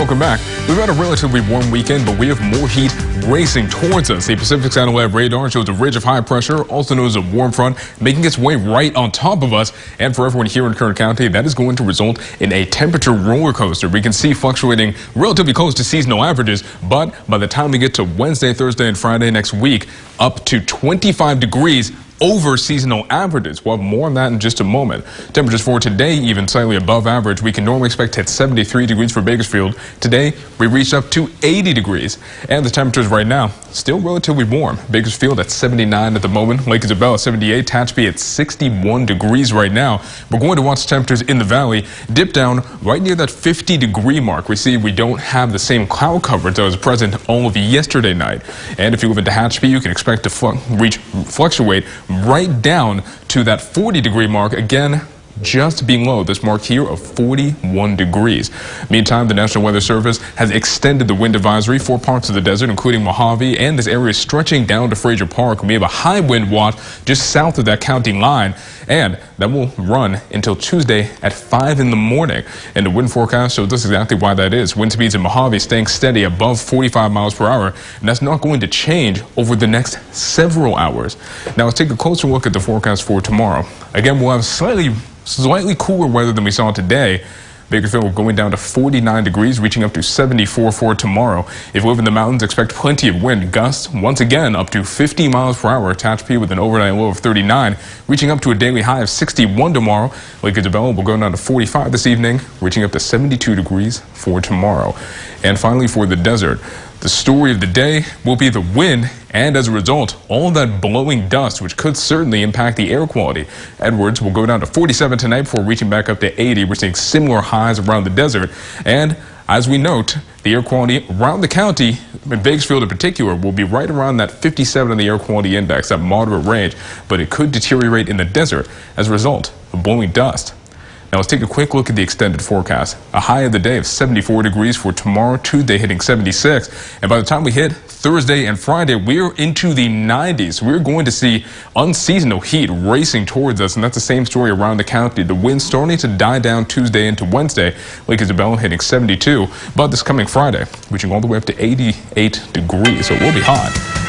Welcome back. We've had a relatively warm weekend, but we have more heat racing towards us. The Pacific Satellite Radar shows a ridge of high pressure, also known as a warm front, making its way right on top of us. And for everyone here in Kern County, that is going to result in a temperature roller coaster. We can see fluctuating relatively close to seasonal averages, but by the time we get to Wednesday, Thursday, and Friday next week, up to 25 degrees over seasonal averages. We'll have more on that in just a moment. Temperatures for today even slightly above average. We can normally expect to hit 73 degrees for Bakersfield. Today we reached up to 80 degrees, and the temperatures right now still relatively warm. Bakersfield at 79 at the moment, Lake Isabel at 78, Tehachapi at 61 degrees right now. We're going to watch temperatures in the valley dip down right near that 50-degree mark. We see we don't have the same cloud coverage that was present all of yesterday night, and if you live in Tehachapi, you can expect to fluctuate right down to that 40-degree mark, again just below this mark here of 41 degrees. Meantime, the National Weather Service has extended the wind advisory for parts of the desert, including Mojave, and this area is stretching down to Fraser Park. We have a high wind watch just south of that county line, and that will run until Tuesday at 5 in the morning. And the wind forecast shows us exactly why that is. Wind speeds in Mojave staying steady above 45 miles per hour, and that's not going to change over the next several hours. Now let's take a closer look at the forecast for tomorrow. Again, we'll have slightly cooler weather than we saw today. Bakersfield going down to 49 degrees, reaching up to 74 for tomorrow. If you live in the mountains, expect plenty of wind. Gusts once again up to 50 miles per hour. Tehachapi with an overnight low of 39, reaching up to a daily high of 61 tomorrow. Lake Isabel will go down to 45 this evening, reaching up to 72 degrees for tomorrow. And finally, for the desert, the story of the day will be the wind, and as a result, all of that blowing dust, which could certainly impact the air quality. Edwards will go down to 47 tonight before reaching back up to 80. We're seeing similar highs around the desert. And as we note, the air quality around the county, in Bakersfield in particular, will be right around that 57 on the air quality index, that moderate range. But it could deteriorate in the desert as a result of blowing dust. Now let's take a quick look at the extended forecast. A high of the day of 74 degrees for tomorrow, Tuesday hitting 76. And by the time we hit Thursday and Friday, we're into the 90s. We're going to see unseasonal heat racing towards us, and that's the same story around the county. The wind starting to die down Tuesday into Wednesday. Lake Isabel hitting 72, but this coming Friday, reaching all the way up to 88 degrees, so it will be hot.